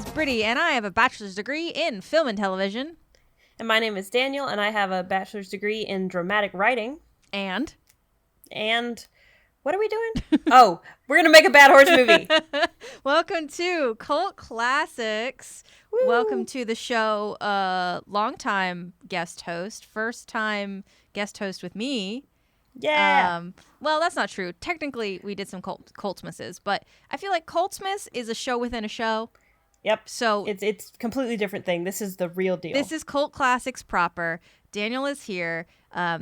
is Brittany, and I have a bachelor's degree in film and television. And my name is Daniel, and I have a bachelor's degree in dramatic writing. And what are we doing? Oh, we're going to make a Bad Horse movie. Welcome to Cult Classics. Woo. Welcome to the show. Long-time guest host, first-time guest host with me. Yeah. Well, that's not true. Technically, we did some Coltsmasses, but I feel like Coltsmas is a show within a show. Yep. So it's a completely different thing. This is the real deal. This is Cult Classics proper. Daniel is here.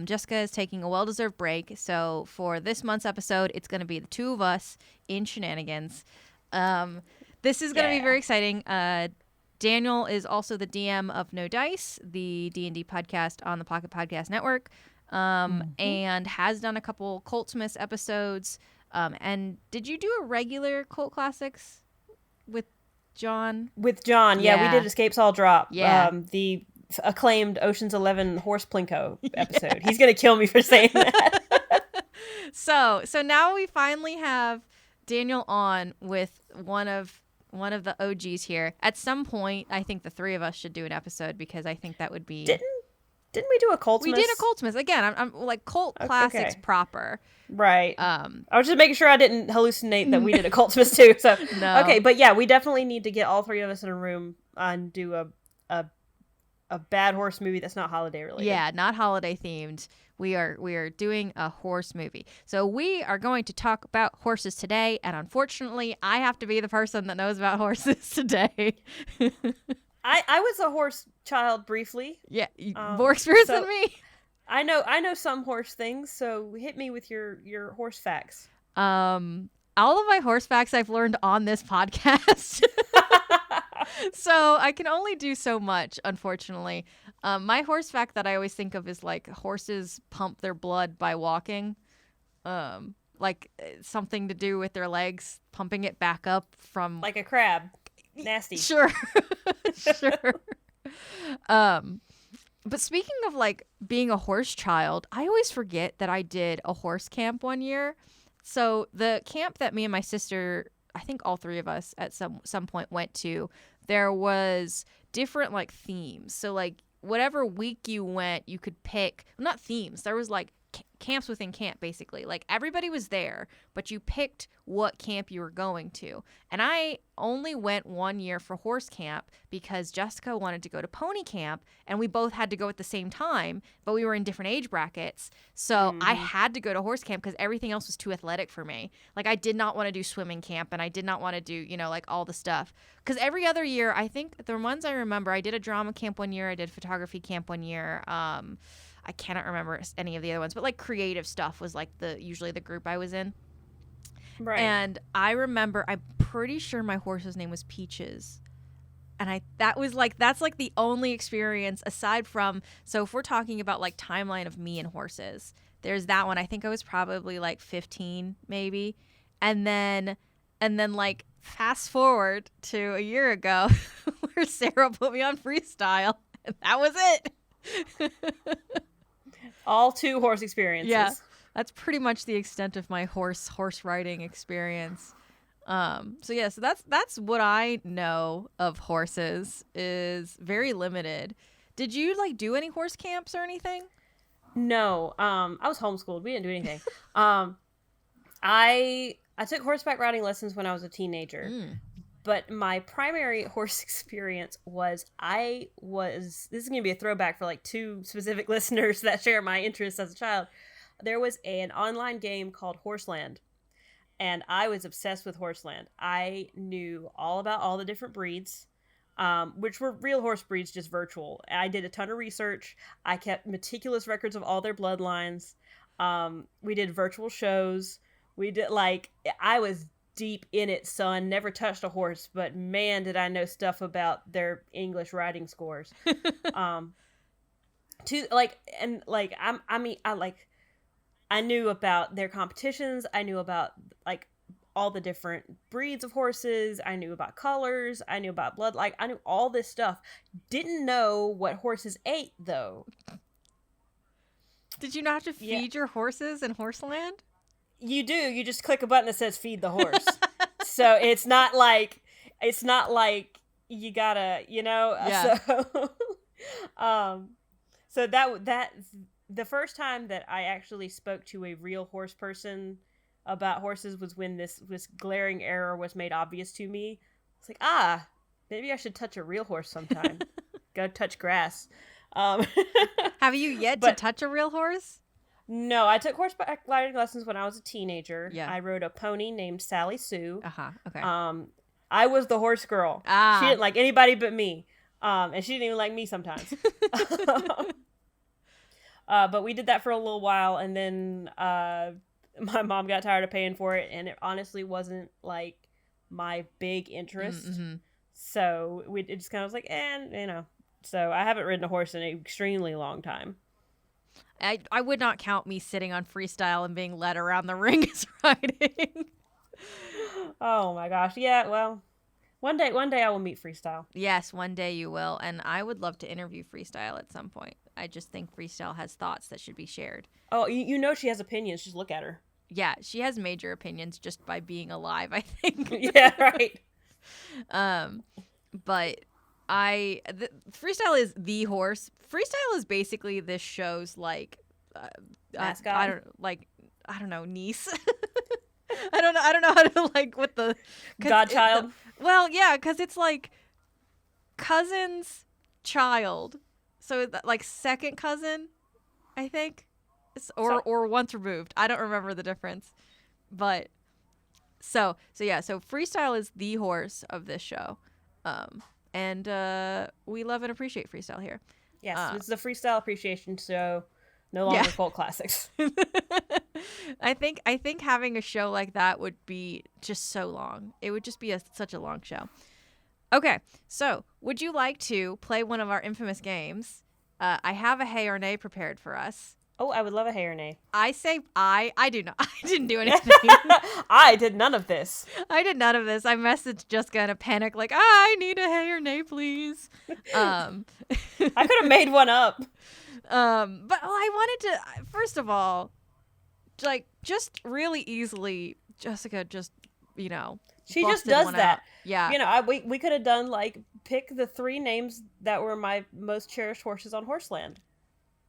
Jessica is taking a well-deserved break. So for this month's episode, it's going to be the two of us in shenanigans. This is going to be very exciting. Daniel is also the DM of No Dice, the D&D podcast on the Pocket Podcast Network, and has done a couple Coltsmas episodes. And did you do a regular Cult Classics with John? With John, yeah. We did Escapes All Drop. Yeah. The acclaimed Ocean's 11 Horse Plinko episode. He's going to kill me for saying that. So now we finally have Daniel on with one of the OGs here. At some point, I think the three of us should do an episode because I think that would be... Didn't we do a Coltsmas? We did a Coltsmas. Again, I'm like Cult Classics proper. Right. I was just making sure I didn't hallucinate that we did a Coltsmas too. So no. Okay, but yeah, we definitely need to get all three of us in a room and do a Bad Horse movie that's not holiday related. Yeah, not holiday themed. We are doing a horse movie. So we are going to talk about horses today, and unfortunately, I have to be the person that knows about horses today. I was a horse child briefly. Yeah, more experience than me. I know some horse things, so hit me with your horse facts. All of my horse facts I've learned on this podcast. So I can only do so much, unfortunately. My horse fact that I always think of is like horses pump their blood by walking. Like something to do with their legs, pumping it back up from... Like a crab. Nasty. Sure. Sure. But speaking of like being a horse child, I always forget that I did a horse camp one year. So the camp that me and my sister, I think all three of us at some point went to, there was different like themes. So like whatever week you went, you could pick, not themes. There was like camps within camp, basically. Like everybody was there, but you picked what camp you were going to. And I only went 1 year for horse camp because Jessica wanted to go to pony camp, and we both had to go at the same time, but we were in different age brackets. So I had to go to horse camp because everything else was too athletic for me. Like I did not want to do swimming camp, and I did not want to do, like all the stuff. Because every other year, I think the ones I remember, I did a drama camp 1 year, I did photography camp 1 year. I cannot remember any of the other ones, but like creative stuff was like usually the group I was in. Right. And I remember, I'm pretty sure my horse's name was Peaches. And that's like the only experience aside from, so if we're talking about like timeline of me and horses, there's that one. I think I was probably like 15 maybe. And then like fast forward to a year ago where Sarah put me on Freestyle, and that was it. All two horse experiences. Yeah, that's pretty much the extent of my horse riding experience. So that's what I know of horses is very limited. Did you like do any horse camps or anything? No, I was homeschooled. We didn't do anything. I took horseback riding lessons when I was a teenager. But my primary horse experience was this is going to be a throwback for like two specific listeners that share my interests as a child. There was an online game called Horseland, and I was obsessed with Horseland. I knew all about all the different breeds, which were real horse breeds, just virtual. I did a ton of research. I kept meticulous records of all their bloodlines. We did virtual shows. I was deep in it, son. Never touched a horse, but man, did I know stuff about their English riding scores. I knew about their competitions. I knew about like all the different breeds of horses. I knew about colors. I knew about blood. Like I knew all this stuff. Didn't know what horses ate though. Did you not have to feed your horses in Horseland? You do. You just click a button that says feed the horse. So it's not like you gotta, Yeah. So that the first time that I actually spoke to a real horse person about horses was when this glaring error was made obvious to me. It's like, maybe I should touch a real horse sometime. Go touch grass. Have you yet to touch a real horse? No, I took horseback riding lessons when I was a teenager. Yeah. I rode a pony named Sally Sue. Okay. I was the horse girl. She didn't like anybody but me. And she didn't even like me sometimes. But we did that for a little while, and then my mom got tired of paying for it, and it honestly wasn't like my big interest. Mm-hmm. So it just kind of was like, So I haven't ridden a horse in an extremely long time. I would not count me sitting on Freestyle and being led around the ring as riding. Oh my gosh. Yeah, well, one day I will meet Freestyle. Yes, one day you will, and I would love to interview Freestyle at some point. I just think Freestyle has thoughts that should be shared. Oh, she has opinions. Just look at her. Yeah, she has major opinions just by being alive, I think. Yeah, right. But Freestyle is the horse. Freestyle is basically this show's like mascot. I don't know, niece. I don't know how to like what the godchild. Well, yeah, because it's like cousin's child, so like second cousin, I think, or once removed. I don't remember the difference, but so Freestyle is the horse of this show, and we love and appreciate Freestyle here. Yes, it's the Freestyle appreciation show. No longer cult classics. I think having a show like that would be just so long. It would just be such a long show. Okay, so would you like to play one of our infamous games? I have a hey or nay prepared for us. Oh, I would love a hey or nay. I say I do not. I didn't do anything. I did none of this. I did none of this. I messaged Jessica in a panic like, I need a hey or nay, please. I could have made one up. But I wanted to, first of all, like, just really easily, Jessica just, she just does that. Out. Yeah. We could have done, like, pick the 3 names that were my most cherished horses on Horseland.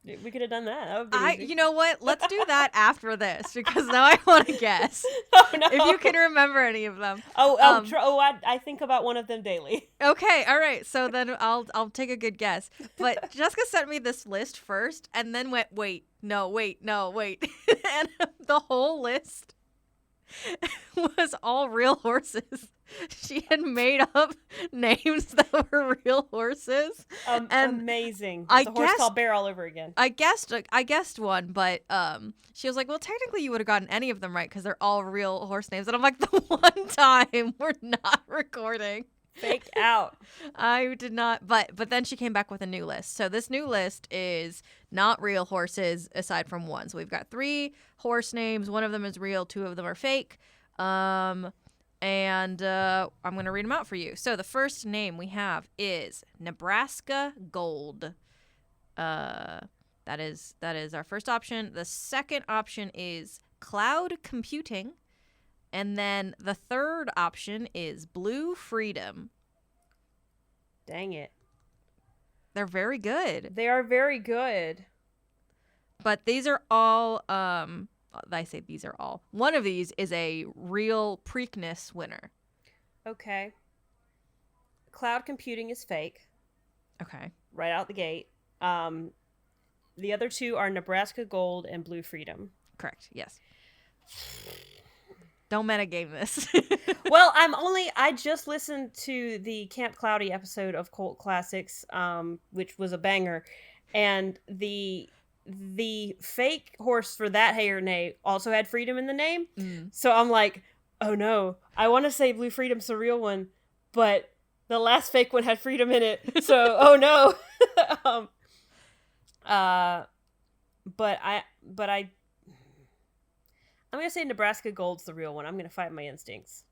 We could have done that. That would be easy. You know what? Let's do that after this, because now I want to guess. Oh, no. If you can remember any of them. I think about one of them daily. Okay, all right. So then I'll take a good guess. But Jessica sent me this list first, and then went, wait. And the whole list was all real horses. She had made up names that were real horses. And amazing. It's a horse called Bear all over again. I guessed one, but she was like, well, technically you would have gotten any of them right because they're all real horse names. And I'm like, the one time we're not recording. Fake out. I did not, but then she came back with a new list. So this new list is not real horses aside from one. So we've got 3 horse names. One of them is real. 2 of them are fake. And I'm going to read them out for you. So the first name we have is Nebraska Gold. That is our first option. The second option is Cloud Computing. And then the third option is Blue Freedom. Dang it. They're very good. They are very good. But these are all, I say these are all. One of these is a real Preakness winner. Okay. Cloud Computing is fake. Okay. Right out the gate. The other 2 are Nebraska Gold and Blue Freedom. Correct, yes. Don't metagame this. Well, I just listened to the Camp Cloudy episode of Cult Classics, which was a banger, and the fake horse for that hey or nay also had freedom in the name. So I'm like, oh no, I want to say Blue Freedom's the real one, but the last fake one had freedom in it. So oh no. I'm going to say Nebraska Gold's the real one. I'm going to fight my instincts.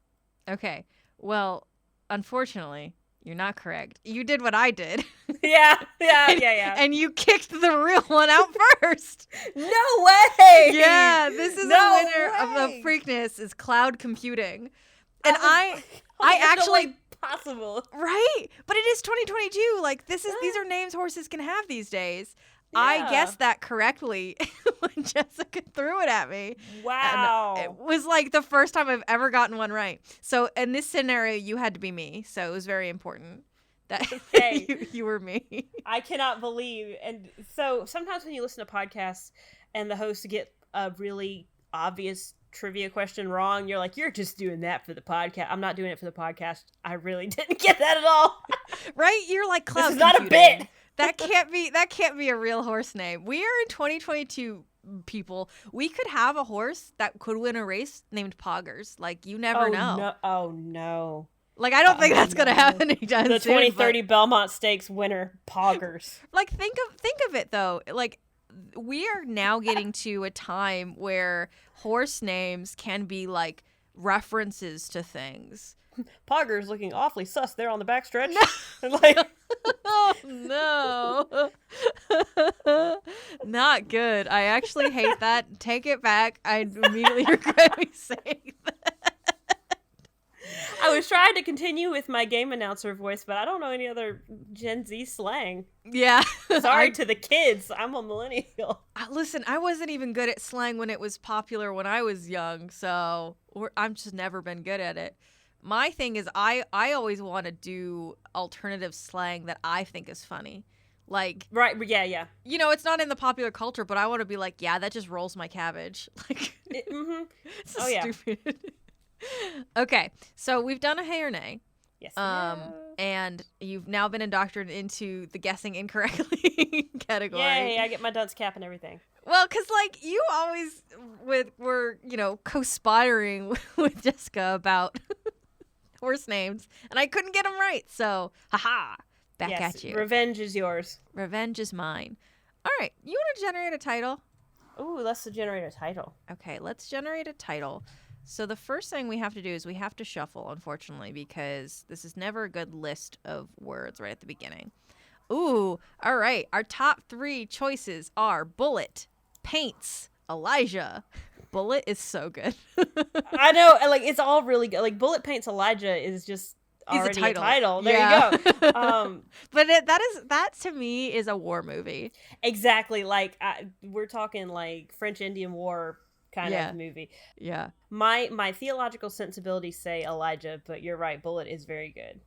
Okay. Well, unfortunately, you're not correct. You did what I did. Yeah. And you kicked the real one out first. No way! Yeah, this is the winner of the Preakness is Cloud Computing. And I actually no way possible. Right, but it is 2022. Like these are names horses can have these days. Yeah. I guessed that correctly when Jessica threw it at me. Wow. And it was like the first time I've ever gotten one right. So in this scenario, you had to be me. So it was very important that you were me. I cannot believe. And so sometimes when you listen to podcasts and the hosts get a really obvious trivia question wrong, you're like, you're just doing that for the podcast. I'm not doing it for the podcast. I really didn't get that at all. Right? You're like cloud This is not computing. a bit. That can't be a real horse name. We are in 2022, people. We could have a horse that could win a race named Poggers. Like you never know. No. Oh no. Like I don't think that's gonna happen anytime soon. The 2030 Belmont Stakes winner, Poggers. Like think of it though. Like we are now getting to a time where horse names can be like references to things. Poggers looking awfully sus there on the backstretch. No. Like, oh no. Not good. I actually hate that. Take it back. I immediately regret me saying that. I was trying to continue with my game announcer voice, but I don't know any other Gen Z slang. Yeah. Sorry to the kids. I'm a millennial. Listen, I wasn't even good at slang when it was popular when I was young, so I've just never been good at it. My thing is I always want to do alternative slang that I think is funny. Like, right, yeah. You know, it's not in the popular culture, but I want to be like, yeah, that just rolls my cabbage. Like, it's so stupid. Okay, so we've done a hey or nay. Yes. And you've now been indoctrinated into the guessing incorrectly category. Yay, I get my dunce cap and everything. Well, because, like, you always were, co-spiring with Jessica about horse names, and I couldn't get them right, so, haha, back at you. Revenge is yours. Revenge is mine. All right, you want to generate a title? Ooh, let's generate a title. Okay, let's generate a title. So the first thing we have to do is we have to shuffle, unfortunately, because this is never a good list of words right at the beginning. Ooh, all right. Our top 3 choices are Bullet, Paints, Elijah. Bullet is so good. I know, like it's all really good. Like Bullet Paints Elijah is just already a title. There you go. But that to me is a war movie. Exactly. Like we're talking like French Indian War kind of movie. Yeah. My theological sensibilities say Elijah, but you're right. Bullet is very good.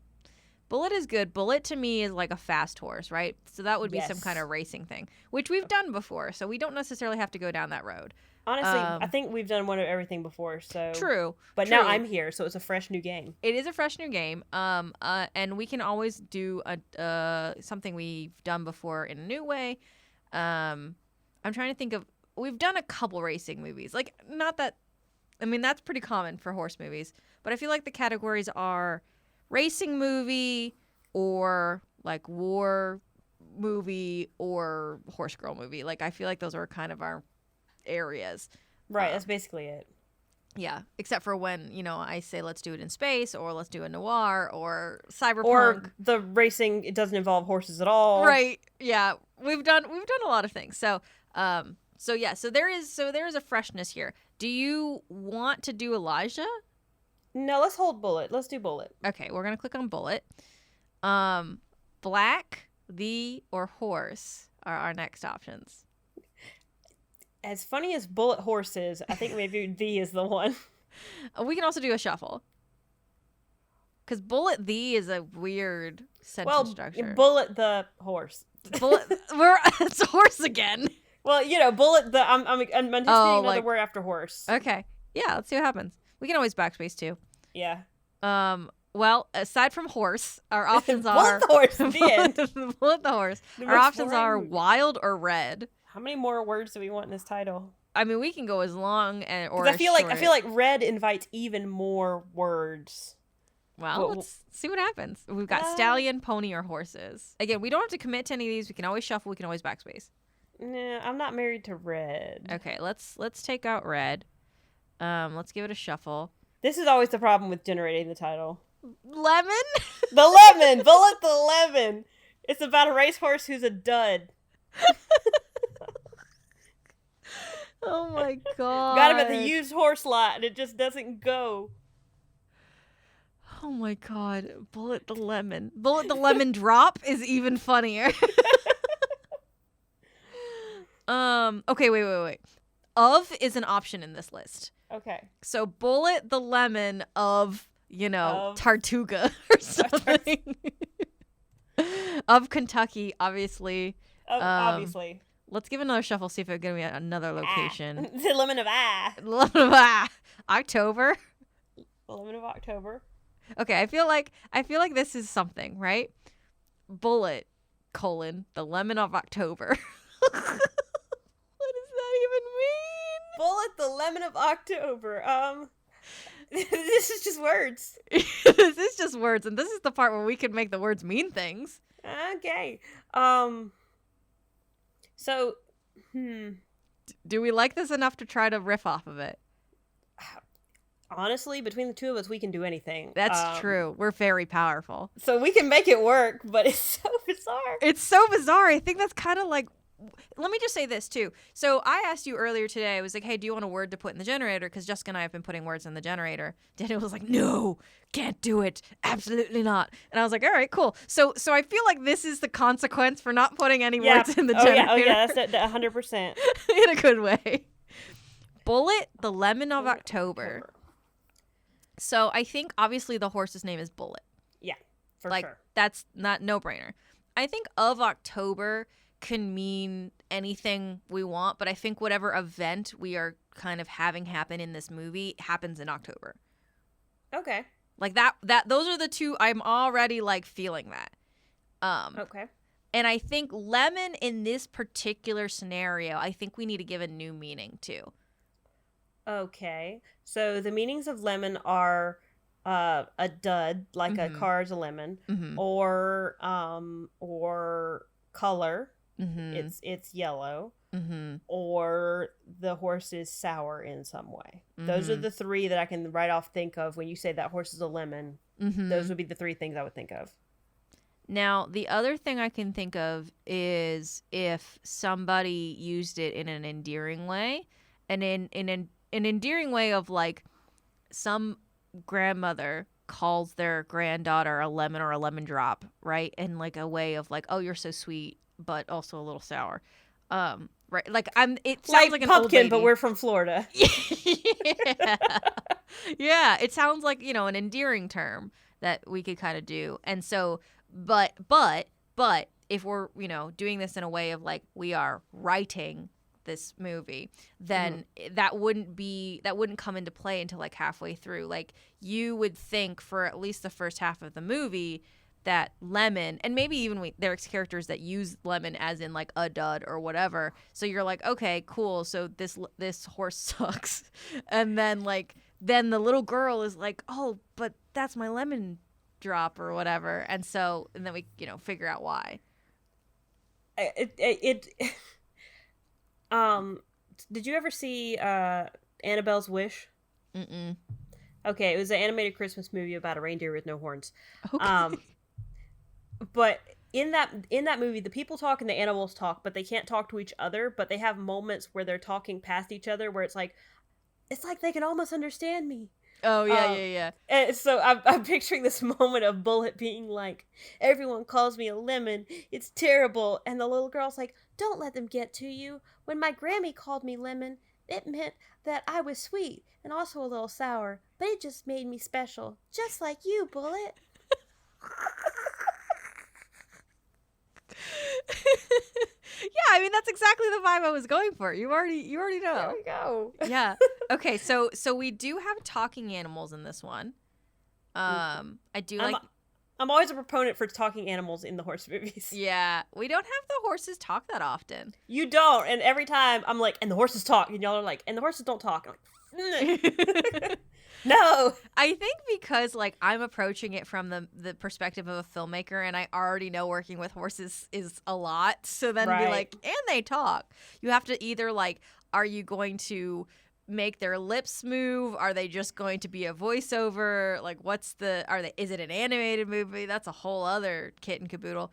Bullet is good. Bullet to me is like a fast horse, right? So that would be some kind of racing thing, which we've done before. So we don't necessarily have to go down that road. Honestly, I think we've done one of everything before. So true. But now I'm here, so it's a fresh new game. It is a fresh new game. And we can always do something we've done before in a new way. I'm trying to think of. We've done a couple racing movies. Like, not that. I mean, that's pretty common for horse movies. But I feel like the categories are racing movie or like war movie or horse girl movie. Like, I feel like those are kind of our areas. Right. That's basically it. Yeah. Except for when, I say let's do it in space or let's do a noir or cyberpunk. Or the racing, it doesn't involve horses at all. Right. Yeah. We've done a lot of things. So there is a freshness here. Do you want to do Elijah? No, let's hold Bullet. Let's do Bullet. Okay, we're gonna click on Bullet. Black, the, or horse are our next options. As funny as Bullet Horse is, I think maybe the is the one. We can also do a shuffle. Because Bullet the is a weird sentence structure. Bullet the horse. Bullet, it's horse again. Well, Bullet the. I'm anticipating another word after horse. Okay, yeah. Let's see what happens. We can always backspace too. Yeah. Well, aside from horse, our options are Bullet the horse. The end. Bullet the horse. Our options are wild or red. How many more words do we want in this title? I mean, we can go as long or I as feel short. like red invites even more words. Well, let's see what happens. We've got stallion, pony, or horses. Again, we don't have to commit to any of these. We can always shuffle. We can always backspace. Nah, I'm not married to red. Okay, let's take out red. Let's give it a shuffle. This is always the problem with generating the title. Lemon? The lemon! Bullet the lemon! It's about a racehorse who's a dud. Oh my god. Got him at the used horse lot and it just doesn't go. Oh my god, Bullet the lemon. Bullet the lemon drop is even funnier. Okay, wait. Of is an option in this list. Okay. So Bullet the lemon of, Of- Tartuga or something. Of Kentucky, obviously. Obviously. Let's give another shuffle, see if it gives me another location. The lemon of October. The lemon of October. Okay, I feel like this is something, right? Bullet, the lemon of October. What does that even mean? Bullet, the lemon of October. This is just words. This is just words, and this is the part where we can make the words mean things. Okay. So, Do we like this enough to try to riff off of it? honestly, between the two of us, we can do anything. That's true. We're very powerful. So we can make it work, but it's so bizarre. It's so bizarre. I think that's kind of like... Let me just say this, too. So I asked you earlier today, I was like, hey, do you want a word to put in the generator? Because Jessica and I have been putting words in the generator. Daniel was like, no, can't do it. Absolutely not. And I was like, all right, cool. So I feel like this is the consequence for not putting any words in the generator. Oh, yeah, that's 100%. In a good way. Bullet, the lemon of October. So I think, obviously, the horse's name is Bullet. Yeah, for like, sure. That's not no-brainer. I think of October can mean anything we want, but I think whatever event we are kind of having happen in this movie happens in October. Okay. Like that those are the two. I'm already like feeling that. Okay. And I think lemon in this particular scenario, I think we need to give a new meaning to. Okay. So the meanings of lemon are a dud, like a car's a lemon, or color. It's yellow, or the horse is sour in some way. Those are the three that I can right off think of when you say that horse is a lemon. Those would be the three things I would think of. Now, the other thing I can think of is if somebody used it in an endearing way, and in an endearing way of like some grandmother calls their granddaughter a lemon or a lemon drop, right? And like a way of like, oh, you're so sweet, but also a little sour. Right. Like it sounds like an pumpkin, old lady. but we're from Florida. Yeah. Yeah. It sounds like, an endearing term that we could kind of do. And so, but if we're, doing this in a way of like, we are writing this movie, then that wouldn't come into play until like halfway through. Like you would think for at least the first half of the movie that lemon, and maybe even there's characters that use lemon as in like a dud or whatever. So you're like, okay, cool. So this horse sucks. And then the little girl is like, oh, but that's my lemon drop or whatever. And then we, figure out why. Did you ever see Annabelle's Wish? Mm-mm. Okay, it was an animated Christmas movie about a reindeer with no horns. Okay. But in that movie, the people talk and the animals talk, but they can't talk to each other. But they have moments where they're talking past each other, where it's like they can almost understand me. Oh yeah. And so I'm picturing this moment of Bullet being like, "Everyone calls me a lemon. It's terrible." And the little girl's like, "Don't let them get to you. When my Grammy called me lemon, it meant that I was sweet and also a little sour, but it just made me special, just like you, Bullet." Yeah, I mean that's exactly the vibe I was going for. You already know. There we go. Yeah. Okay, so we do have talking animals in this one. I do like. I'm always a proponent for talking animals in the horse movies. Yeah, we don't have the horses talk that often. You don't, and every time I'm like, and the horses talk, and y'all are like, and the horses don't talk. I'm like, no. I think because I'm approaching it from the perspective of a filmmaker, and I already know working with horses is a lot. So then be like, and they talk. You have to either are you going to make their lips move? Are they just going to be a voiceover? Is it an animated movie? That's a whole other kit and caboodle.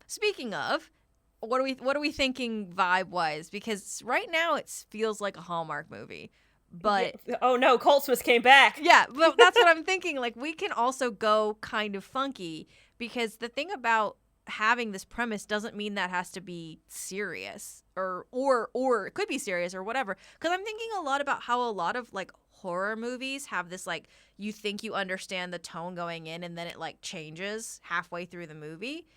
Speaking of, what are we thinking vibe wise? Because right now it feels like a Hallmark movie. But oh no, Colt Smith came back. Yeah, but that's what I'm thinking. Like, we can also go kind of funky, because the thing about having this premise doesn't mean that has to be serious, or it could be serious or whatever. Because I'm thinking a lot about how a lot of like horror movies have this, like, you think you understand the tone going in and then it like changes halfway through the movie.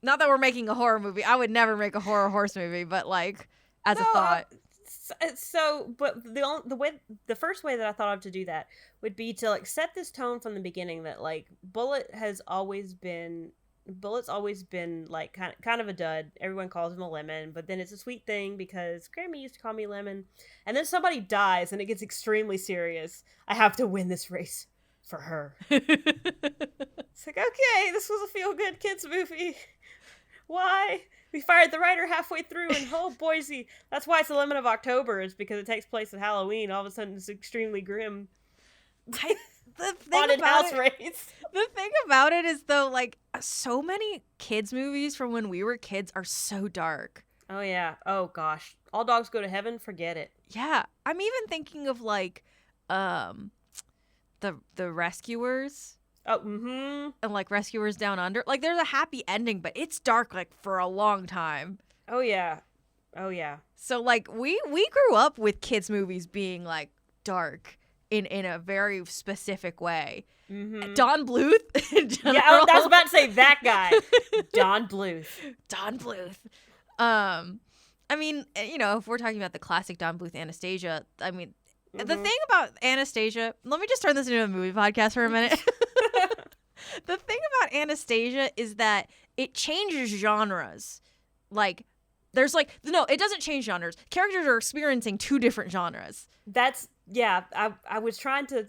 Not that we're making a horror movie. I would never make a horse movie, but like as a thought. But the first way that I thought of to do that would be to like set this tone from the beginning that like Bullet's always been like kind of a dud. Everyone calls him a lemon, but then it's a sweet thing because Grammy used to call me Lemon. And then somebody dies and it gets extremely serious. I have to win this race for her. It's like, okay, this was a feel-good kids movie. Why? We fired the writer halfway through, and oh, Boise. That's why it's the Lemon of October, is because it takes place at Halloween. All of a sudden, it's extremely grim. Haunted house race. The thing about it is, though, like, so many kids' movies from when we were kids are so dark. Oh, yeah. Oh, gosh. All Dogs Go to Heaven? Forget it. Yeah. I'm even thinking of, like, the Rescuers. Oh, mm-hmm. And like Rescuers Down Under. Like, there's a happy ending, but it's dark like for a long time. Oh yeah. Oh yeah. So like we grew up with kids movies being like dark in a very specific way. Mm-hmm. Don Bluth in general. Yeah, I was about to say that guy. Don Bluth. Don Bluth. I mean, you know, if we're talking about the classic Don Bluth Anastasia, I mean, the thing about Anastasia, let me just turn this into a movie podcast for a minute. The thing about Anastasia is that it changes genres. Like, there's like, no, it doesn't change genres. Characters are experiencing two different genres. Yeah, I was trying to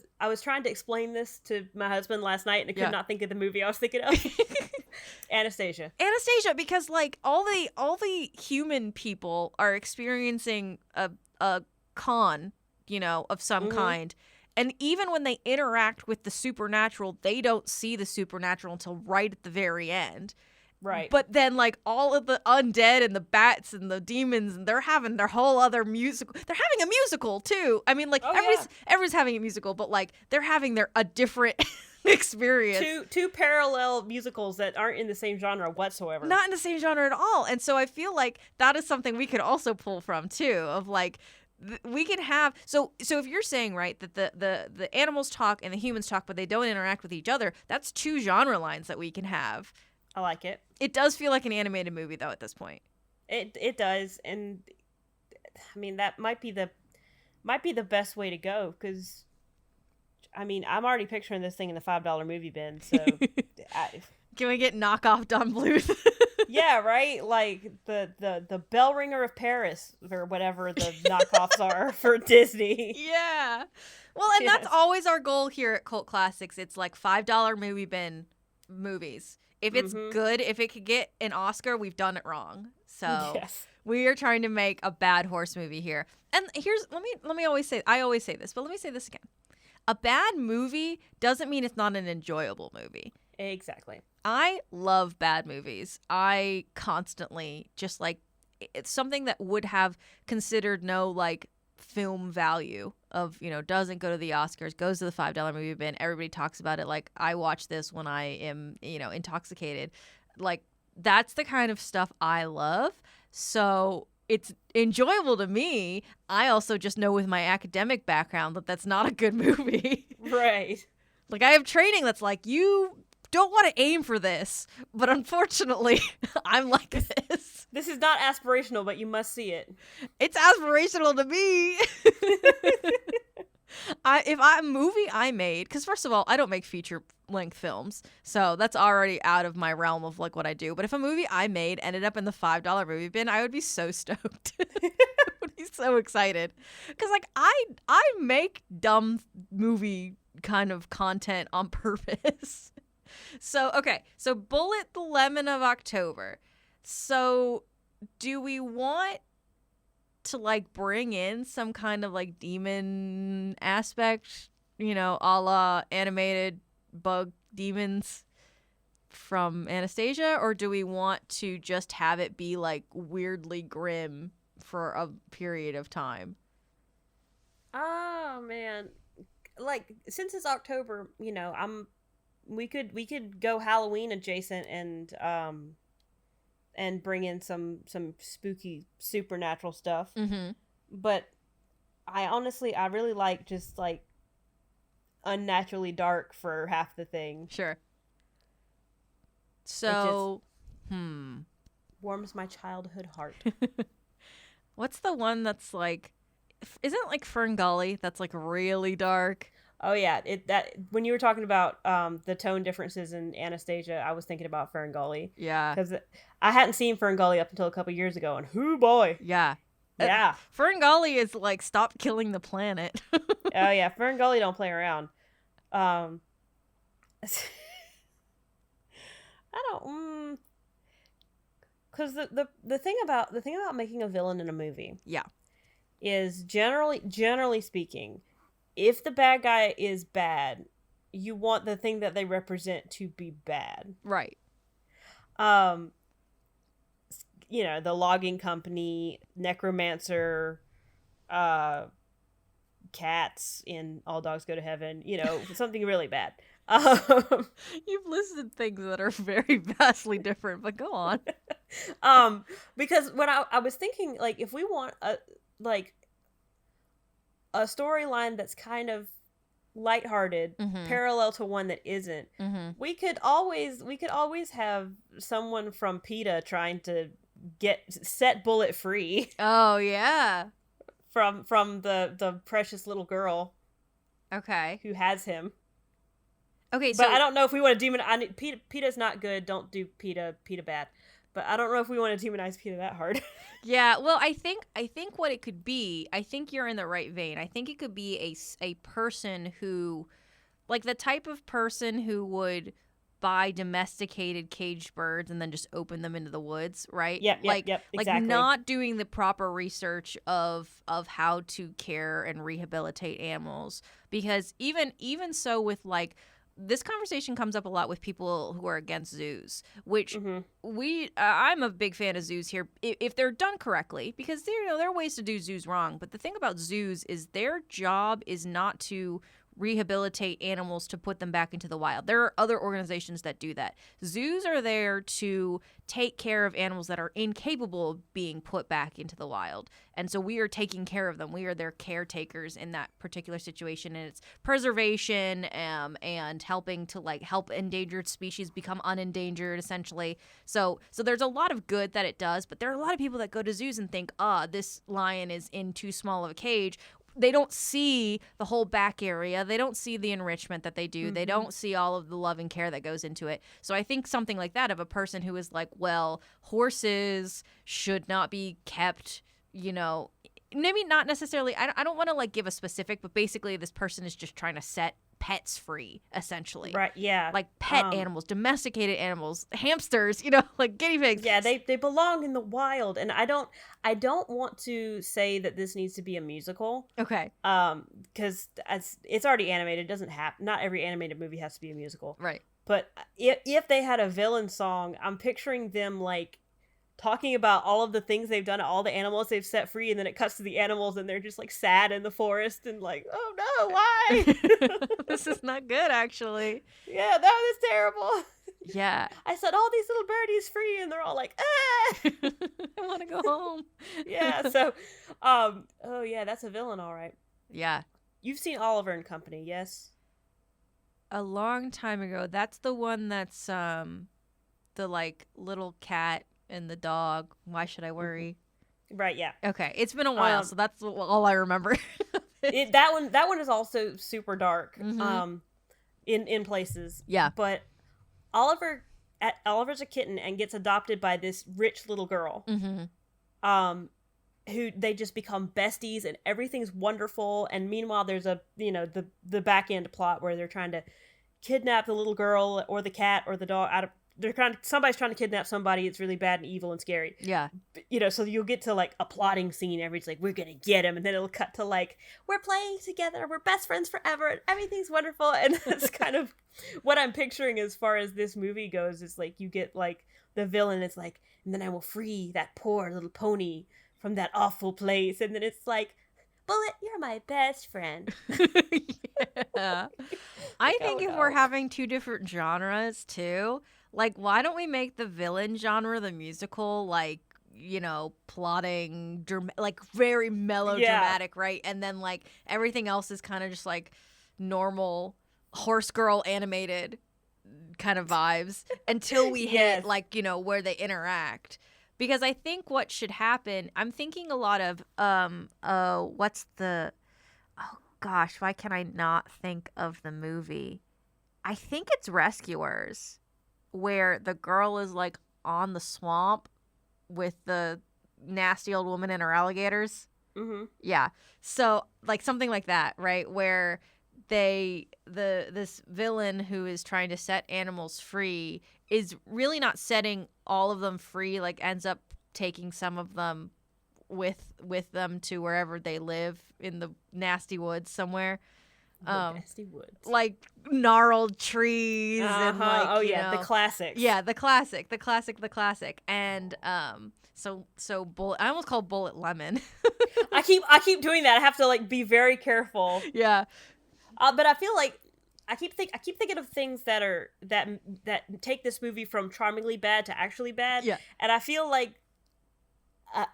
explain this to my husband last night, and I could not think of the movie I was thinking of. Anastasia, because like all the human people are experiencing a con, you know, of some kind. And even when they interact with the supernatural, they don't see the supernatural until right at the very end. Right. But then, like, all of the undead and the bats and the demons, and they're having their whole other musical. They're having a musical, too. I mean, like, everybody's having a musical, but, like, they're having a different experience. Two parallel musicals that aren't in the same genre whatsoever. Not in the same genre at all. And so I feel like that is something we could also pull from, too, of, like, we can have so if you're saying, right, that the animals talk and the humans talk but they don't interact with each other, that's two genre lines that we can have. I like it. It does feel like an animated movie though at this point. It does, and I mean that might be the best way to go, because I mean I'm already picturing this thing in the $5 movie bin, so can we get knockoff Don Bluth? Yeah, right? Like the Bell Ringer of Paris, or whatever the knockoffs are for Disney. Yeah. Well, and that's always our goal here at Cult Classics. It's like $5 movie bin movies. If it's good, if it could get an Oscar, we've done it wrong. So we are trying to make a bad horse movie here. And here's let me always say, I always say this, but let me say this again. A bad movie doesn't mean it's not an enjoyable movie. Exactly. I love bad movies. I constantly just like, it's something that would have considered no like film value of, you know, doesn't go to the Oscars, goes to the $5 movie bin. Everybody talks about it. Like, I watch this when I am, you know, intoxicated. Like, that's the kind of stuff I love. So it's enjoyable to me. I also just know with my academic background that that's not a good movie. Right. Like, I have training that's like, you don't want to aim for this, but unfortunately, I'm like this. This is not aspirational, but you must see it. It's aspirational to me. If a movie I made, because first of all, I don't make feature-length films, so that's already out of my realm of like what I do. But if a movie I made ended up in the $5 movie bin, I would be so stoked. I would be so excited, because like I make dumb movie kind of content on purpose. So, okay. So, Bullet the Lemon of October. So, do we want to, like, bring in some kind of, like, demon aspect, you know, a la animated bug demons from Anastasia? Or do we want to just have it be, like, weirdly grim for a period of time? Oh man, like since it's October, we could go Halloween adjacent and bring in some spooky supernatural stuff. Mm-hmm. But I really like just like unnaturally dark for half the thing. Sure. It just So, warms my childhood heart. what's the one that's like? Isn't it like Fern Gully? That's like really dark. Oh yeah, that when you were talking about the tone differences in Anastasia, I was thinking about Fern Gully Yeah. because I hadn't seen Fern Gully up until a couple years ago, and whoo boy, Yeah. yeah, Fern Gully is like stop killing the planet. oh yeah, Fern Gully don't play around. Um, I don't, because the thing about making a villain in a movie Yeah. is generally speaking, if the bad guy is bad, you want the thing that they represent to be bad. Right. Um, the logging company, necromancer, cats in All Dogs Go to Heaven, something really bad. You've listed things that are very vastly different, but go on. Because when I was thinking, like, if we want a storyline that's kind of lighthearted, Mm-hmm. parallel to one that isn't, Mm-hmm. we could always have someone from PETA trying to get set bullet free Oh yeah. from the precious little girl Okay. who has him. Okay. But So I don't know if we want to demonize PETA's not good. Don't do PETA bad. But I don't know if we want to demonize PETA that hard. yeah. Well, I think what it could be. I think you're in the right vein. I think it could be a person who, like the type of person who would buy domesticated caged birds and then just open them into the woods, right? Yep, like exactly. like not doing the proper research of how to care and rehabilitate animals, because even so with like this conversation comes up a lot with people who are against zoos, which I'm a big fan of zoos here if they're done correctly, because there are ways to do zoos wrong, but the thing about zoos is their job is not to rehabilitate animals to put them back into the wild. There are other organizations that do that. Zoos are there to take care of animals that are incapable of being put back into the wild. And so we are taking care of them. We are their caretakers in that particular situation. And it's preservation and helping to like help endangered species become unendangered, essentially. So there's a lot of good that it does, but there are a lot of people that go to zoos and think, this lion is in too small of a cage. They don't see the whole back area. They don't see the enrichment that they do. Mm-hmm. They don't see all of the love and care that goes into it. So I think something like that of a person who is like, well, horses should not be kept, maybe not necessarily. I don't want to like give a specific, but basically this person is just trying to set pets free, essentially. Right, yeah. Like pet animals, domesticated animals, hamsters, like guinea pigs. Yeah, they belong in the wild. And I don't want to say that this needs to be a musical. Okay. Because it's already animated. It doesn't have, not every animated movie has to be a musical. Right. But if they had a villain song, I'm picturing them like talking about all of the things they've done, all the animals they've set free, and then it cuts to the animals and they're just like sad in the forest and like, oh no, why? This is not good, actually. Yeah, that was terrible. Yeah. I set all these little birdies free and they're all like, ah! I want to go home. Yeah, so oh yeah, that's a villain, all right. Yeah. You've seen Oliver and Company, yes? A long time ago. That's the one that's the like little cat and the dog. Why should I worry? Right, yeah. Okay, it's been a while, so that's all I remember. That one is also super dark, mm-hmm. in places. Yeah. But Oliver's a kitten and gets adopted by this rich little girl. Mm-hmm. Who they just become besties and everything's wonderful. And meanwhile, there's a the back end plot where they're trying to kidnap the little girl or the cat or the dog out of. Somebody's trying to kidnap somebody. It's really bad and evil and scary. Yeah. So you'll get to like a plotting scene. Everybody's like, we're gonna get him, and then it'll cut to like, we're playing together, we're best friends forever, and everything's wonderful. And that's kind of what I'm picturing as far as this movie goes. Is like you get like the villain. It's like, and then I will free that poor little pony from that awful place, and then it's like, Bullet, you're my best friend. Yeah. I think if no. we're having two different genres too, like why don't we make the villain genre the musical, like, you know, plotting, like very melodramatic, right? And then like everything else is kind of just like normal horse girl animated kind of vibes until we hit like, you know, where they interact. Because I think what should happen, I'm thinking a lot of what's the, oh gosh, why can I not think of the movie? I think it's Rescuers, where the girl is like on the swamp with the nasty old woman and her alligators. Mm-hmm. Yeah. So like something like that, right? Where this villain who is trying to set animals free is really not setting all of them free, like ends up taking some of them with them to wherever they live in the nasty woods somewhere. Nasty woods. Like gnarled trees and like, the classics. Yeah, the classic. And so Bullet, I almost called Bullet Lemon. I keep doing that. I have to like be very careful. Yeah. But I feel like I keep thinking of things that take this movie from charmingly bad to actually bad. Yeah. And I feel like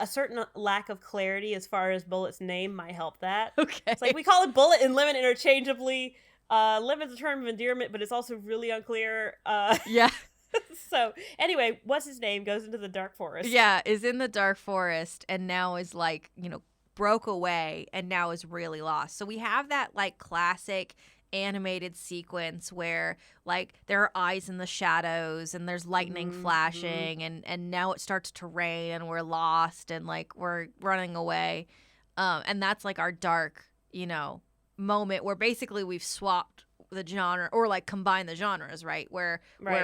a certain lack of clarity as far as Bullet's name might help that. Okay. It's like we call it Bullet and Lemon interchangeably. Lemon's a term of endearment, but it's also really unclear. Yeah. So anyway, what's his name? Goes into the dark forest. Yeah, is in the dark forest and now is like, you know, broke away and now is really lost. So we have that like classic animated sequence where like there are eyes in the shadows and there's lightning flashing and now it starts to rain and we're lost and like we're running away. And that's like our dark, you know, moment where basically we've swapped the genre or like combined the genres, right? Where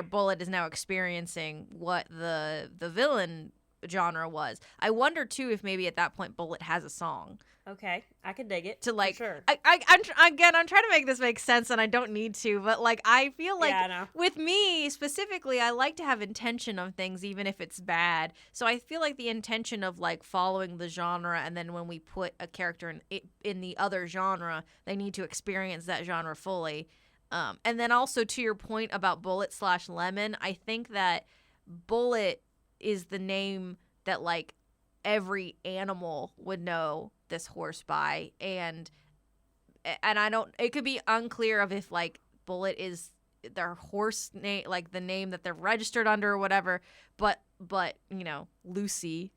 Bullet is now experiencing what the villain genre was. I wonder too if maybe at that point Bullet has a song. Okay, I can dig it. To like, for sure. I'm trying to make this make sense, and I don't need to, but like I feel like with me specifically, I like to have intention of things, even if it's bad. So I feel like the intention of like following the genre, and then when we put a character in the other genre, they need to experience that genre fully. And then also to your point about Bullet/Lemon, I think that Bullet is the name that like every animal would know this horse by, and I don't, it could be unclear of if like Bullet is their horse name, like the name that they're registered under or whatever, but you know, Lucy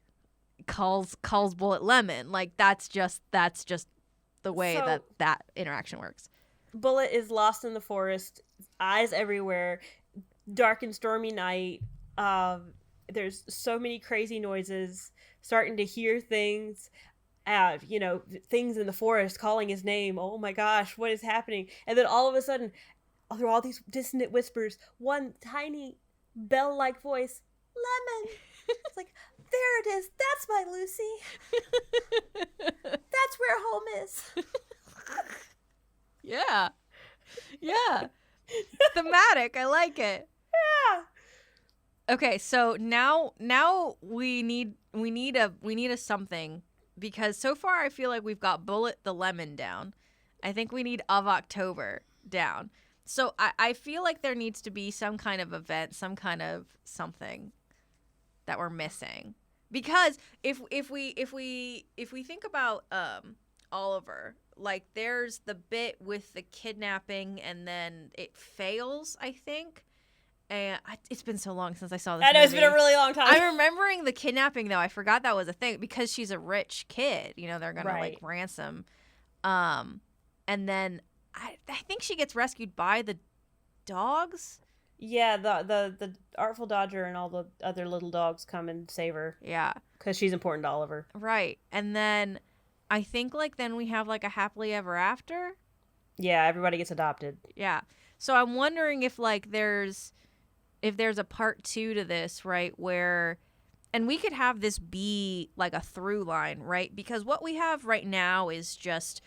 calls Bullet Lemon. Like that's just the way that interaction works. Bullet is lost in the forest, eyes everywhere, dark and stormy night. There's so many crazy noises, starting to hear things, you know, things in the forest calling his name. Oh my gosh, what is happening? And then all of a sudden, through all these dissonant whispers, one tiny bell-like voice, Lemon. It's like, there it is. That's my Lucy. That's where home is. Yeah. Thematic. I like it. Yeah. Okay, so now we need a something, because so far I feel like we've got Bullet the Lemon down. I think we need Of October down. So I feel like there needs to be some kind of event, some kind of something that we're missing. Because if we think about Oliver, like there's the bit with the kidnapping and then it fails, I think. And it's been so long since I saw this movie. It's been a really long time. I'm remembering the kidnapping, though. I forgot that was a thing because she's a rich kid. You know, they're going to, like, ransom. And then I think she gets rescued by the dogs. Yeah, the Artful Dodger and all the other little dogs come and save her. Yeah. Because she's important to Oliver. Right. And then I think, like, then we have, like, a happily ever after. Yeah, everybody gets adopted. Yeah. So I'm wondering if, like, there's a part 2 to this, right, where, and we could have this be like a through line, right? Because what we have right now is just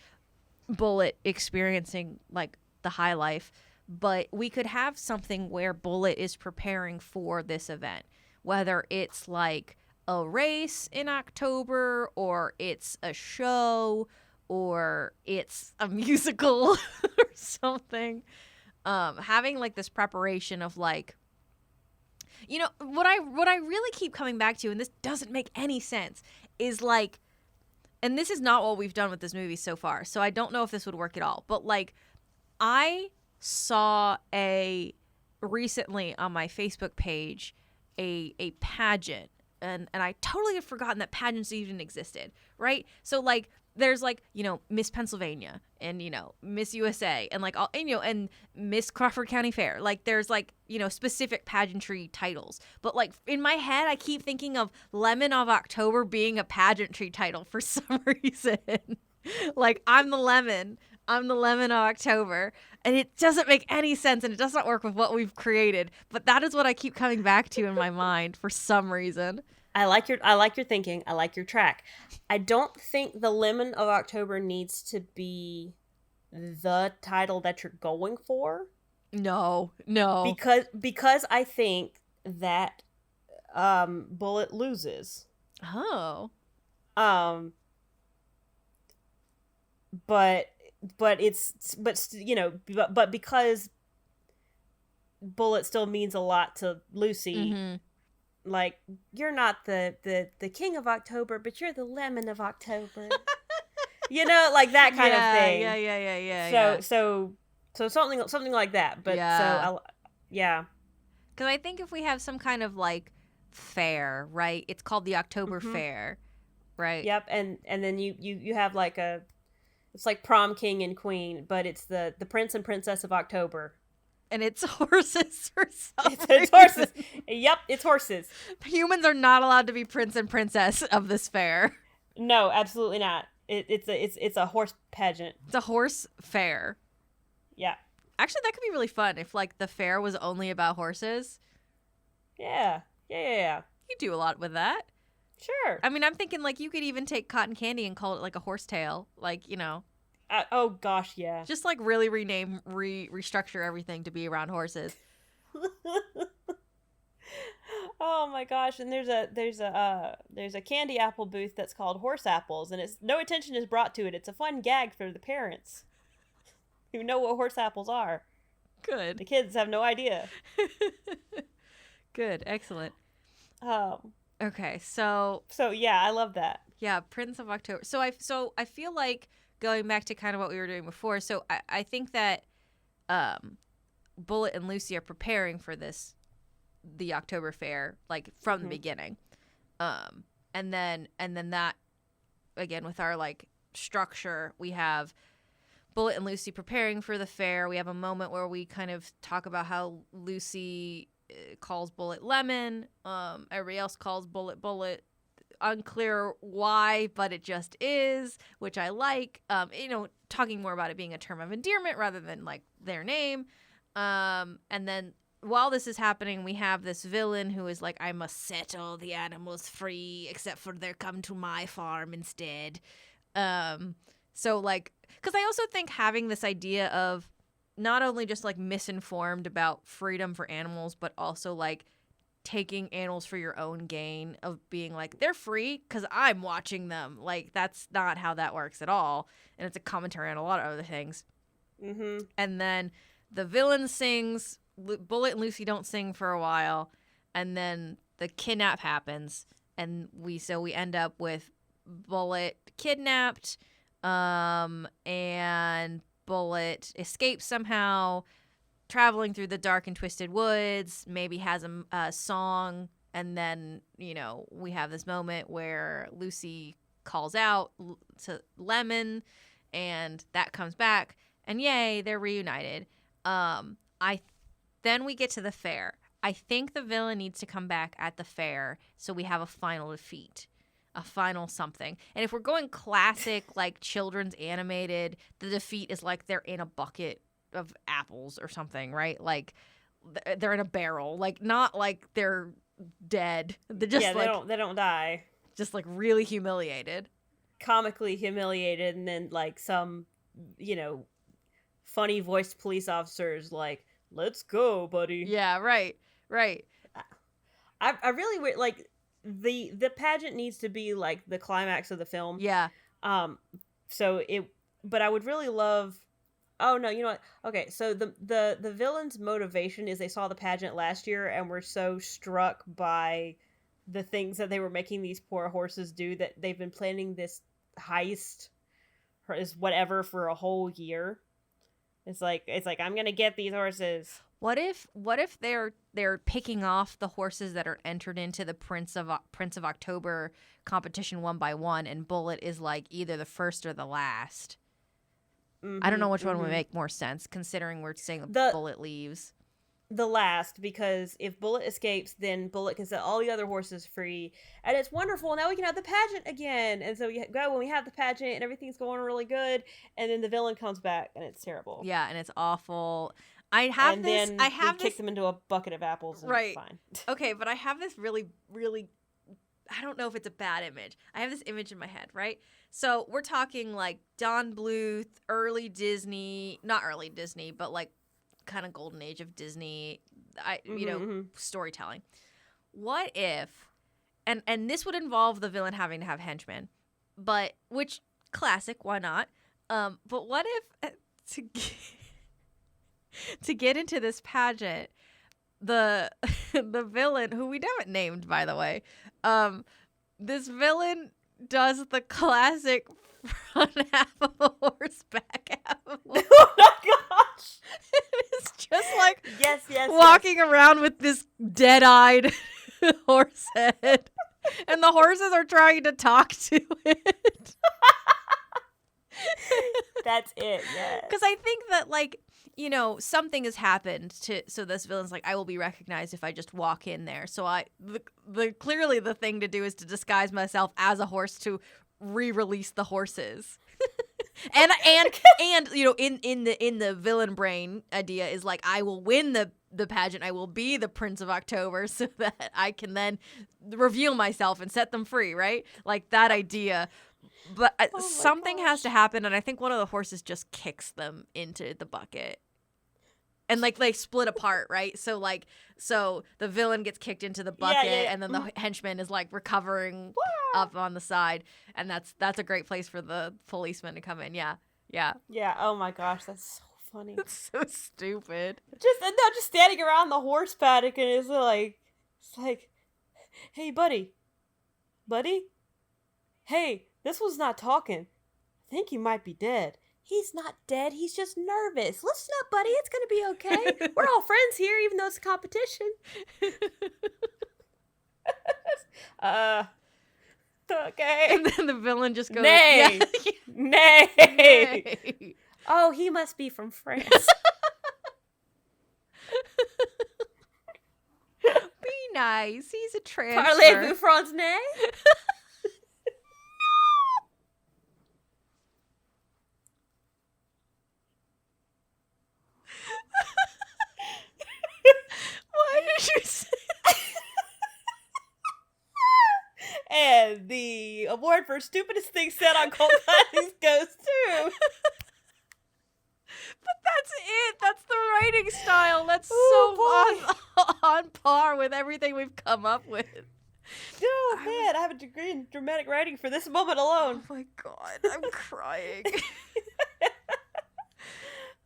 Bullet experiencing like the high life, but we could have something where Bullet is preparing for this event, whether it's like a race in October or it's a show or it's a musical or something. Having like this preparation of like, you know, what I really keep coming back to, and this doesn't make any sense, is like, and this is not what we've done with this movie so far, so I don't know if this would work at all, but like, I saw recently on my Facebook page a pageant, and I totally had forgotten that pageants even existed, right? So like, there's like, you know, Miss Pennsylvania and, you know, Miss USA and like all, and, you know, and Miss Crawford County Fair. Like there's like, you know, specific pageantry titles. But like in my head, I keep thinking of Lemon of October being a pageantry title for some reason. Like I'm the lemon of October. And it doesn't make any sense, and it does not work with what we've created. But that is what I keep coming back to in my mind for some reason. I like your thinking. I like your track. I don't think the Lemon of October needs to be the title that you're going for. No. Because I think that Bullet loses. Oh. But you know, but because Bullet still means a lot to Lucy. Mm-hmm. Like, you're not the king of October, but you're the lemon of October. You know, like that kind of thing. Yeah. So something like that. But yeah. Because I think if we have some kind of like fair, right? It's called the October Fair, right? Yep. And then you have like it's like prom king and queen, but it's the prince and princess of October. And it's horses for some It's horses. Yep, it's horses. Humans are not allowed to be prince and princess of this fair. No, absolutely not. It's a horse pageant. It's a horse fair. Yeah. Actually, that could be really fun if like the fair was only about horses. Yeah. You do a lot with that. Sure. I mean, I'm thinking like you could even take cotton candy and call it like a horsetail, like, you know. Oh gosh, yeah. Just like really restructure everything to be around horses. Oh my gosh! And there's a candy apple booth that's called Horse Apples, and it's no attention is brought to it. It's a fun gag for the parents who know what horse apples are. Good. The kids have no idea. Good, excellent. Okay, so yeah, I love that. Yeah, Prince of October. So I feel like going back to kind of what we were doing before. So I think that Bullet and Lucy are preparing for the October Fair, like from the beginning. And then that, again, with our like structure, we have Bullet and Lucy preparing for the fair. We have a moment where we kind of talk about how Lucy calls Bullet Lemon. Everybody else calls Bullet. Unclear why, but it just is, which I like. You know, talking more about it being a term of endearment rather than like their name. And then while this is happening, we have this villain who is like, I must set all the animals free except for they're come to my farm instead. So like, because I also think having this idea of not only just like misinformed about freedom for animals, but also like taking animals for your own gain, of being like, they're free because I'm watching them. Like, that's not how that works at all. And it's a commentary on a lot of other things. Mm-hmm. And then the villain sings. Bullet and Lucy don't sing for a while. And then the kidnap happens. And we end up with Bullet kidnapped. And Bullet escapes somehow, traveling through the dark and twisted woods, maybe has a song, and then, you know, we have this moment where Lucy calls out to Lemon, and that comes back, and yay, they're reunited. Then we get to the fair. I think the villain needs to come back at the fair, so we have a final defeat. A final something. And if we're going classic, like, children's animated, the defeat is like they're in a bucket of apples or something, right? Like they're in a barrel, like not like they're dead. They're just they don't die. Just like really humiliated, comically humiliated, and then like some, you know, funny voiced police officers like, "Let's go, buddy." Yeah, right. I really like the pageant needs to be like the climax of the film. Yeah. but I would really love. Oh no, you know what? Okay, so the villain's motivation is they saw the pageant last year and were so struck by the things that they were making these poor horses do that they've been planning this heist or is whatever for a whole year. It's like I'm gonna get these horses. What if they're picking off the horses that are entered into the Prince of October competition one by one, and Bullet is like either the first or the last? I don't know which one would make more sense, considering we're saying the Bullet leaves. The last, because if Bullet escapes, then Bullet can set all the other horses free, and it's wonderful. Now we can have the pageant again, and so we go when we have the pageant and everything's going really good, and then the villain comes back and it's terrible. Yeah, and it's awful. I kick them into a bucket of apples, and right. It's fine. Okay, but I have this really, really, I don't know if it's a bad image. I have this image in my head, right? So we're talking like Don Bluth, early Disney, not early Disney, but like kind of golden age of Disney, storytelling. What if, and this would involve the villain having to have henchmen, but which classic, why not? But what if to get into this pageant, the villain, who we haven't named, by the way, this villain does the classic front half of a horse, back half of a horse. Oh my gosh! It's just like yes, walking around with this dead-eyed horse head, and the horses are trying to talk to it. That's it, yeah. Because I think that, like, something has happened so this villain's like, I will be recognized if I just walk in there. So clearly the thing to do is to disguise myself as a horse to re-release the horses. and in the villain brain idea is like, I will win the pageant. I will be the Prince of October so that I can then reveal myself and set them free, right? Like that idea. But something has to happen, and I think one of the horses just kicks them into the bucket. And like they split apart, right? So the villain gets kicked into the bucket, and then the henchman is like recovering up on the side, and that's a great place for the policeman to come in. Yeah. Oh my gosh, that's so funny. It's so stupid. Just standing around the horse paddock, and it's like, hey buddy, hey, this one's not talking. I think he might be dead. He's not dead. He's just nervous. Listen up, buddy. It's going to be okay. We're all friends here, even though it's a competition. Okay. And then the villain just goes, Nay. Yeah. Nay. Nay. Oh, he must be from France. Be nice. He's a transfer. Parlez-vous français? Why did you say And the award for stupidest thing said on Cold Classics goes to... But that's it. That's the writing style. That's on par with everything we've come up with. Oh, man. I have a degree in dramatic writing for this moment alone. Oh, my God. I'm crying.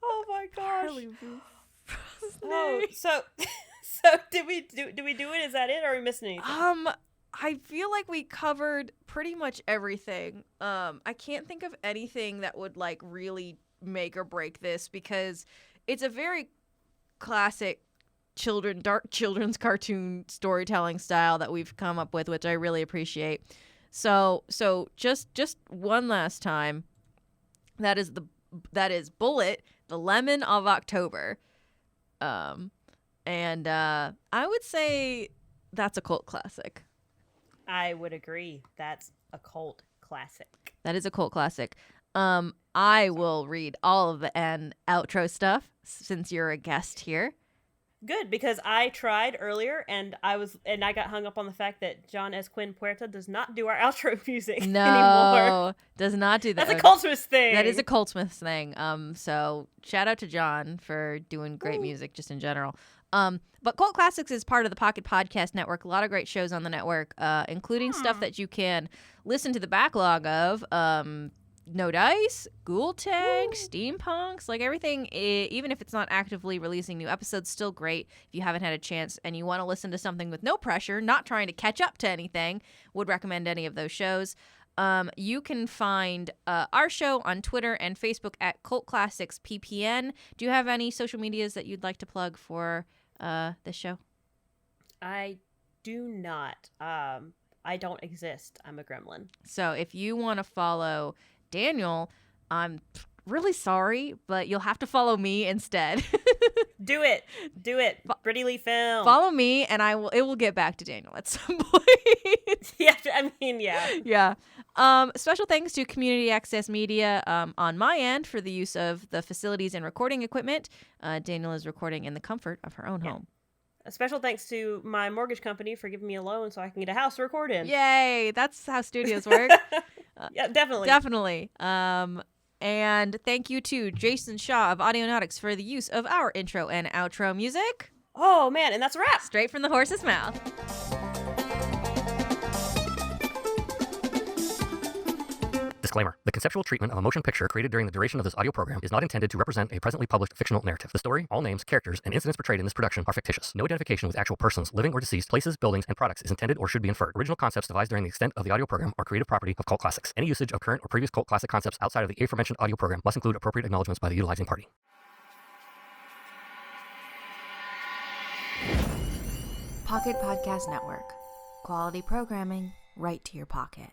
Oh, my gosh. Oh, so did we do it? Is that it, or are we missing anything? I feel like we covered pretty much everything. I can't think of anything that would like really make or break this, because it's a very classic children's cartoon storytelling style that we've come up with, which I really appreciate. So just one last time, that is Bullet, the Lemon of October. And I would say that's a cult classic. I would agree. That's a cult classic. That is a cult classic. I will read all of the outro stuff since you're a guest here. Good, because I tried earlier and I got hung up on the fact that John S. Quinn Puerta does not do our outro music anymore. Does not do that. That's a Coltsmith thing. That is a Coltsmith thing. So shout out to John for doing great music just in general. But Cult Classics is part of the Pocket Podcast Network. A lot of great shows on the network, including stuff that you can listen to the backlog of No Dice, Ghoul Tank, Steampunks, like everything, even if it's not actively releasing new episodes, still great if you haven't had a chance and you want to listen to something with no pressure, not trying to catch up to anything. Would recommend any of those shows. You can find our show on Twitter and Facebook at Cult Classics PPN. Do you have any social medias that you'd like to plug for this show? I do not. I don't exist. I'm a gremlin. So if you want to follow Daniel, I'm really sorry, but you'll have to follow me instead. Do it. Pretty Lee Film. Follow me, and it will get back to Daniel at some point. Yeah, I mean, yeah. Yeah. Special thanks to Community Access Media on my end for the use of the facilities and recording equipment. Daniel is recording in the comfort of her own home. A special thanks to my mortgage company for giving me a loan so I can get a house to record in. Yay! That's how studios work. Yeah, definitely. Definitely. And thank you to Jason Shaw of Audionautics for the use of our intro and outro music. Oh, man, and that's a wrap. Straight from the horse's mouth. Disclaimer. The conceptual treatment of a motion picture created during the duration of this audio program is not intended to represent a presently published fictional narrative. The story, all names, characters, and incidents portrayed in this production are fictitious. No identification with actual persons, living or deceased, places, buildings, and products is intended or should be inferred. Original concepts devised during the extent of the audio program are creative property of Cult Classics. Any usage of current or previous Cult Classic concepts outside of the aforementioned audio program must include appropriate acknowledgments by the utilizing party. Pocket Podcast Network. Quality programming right to your pocket.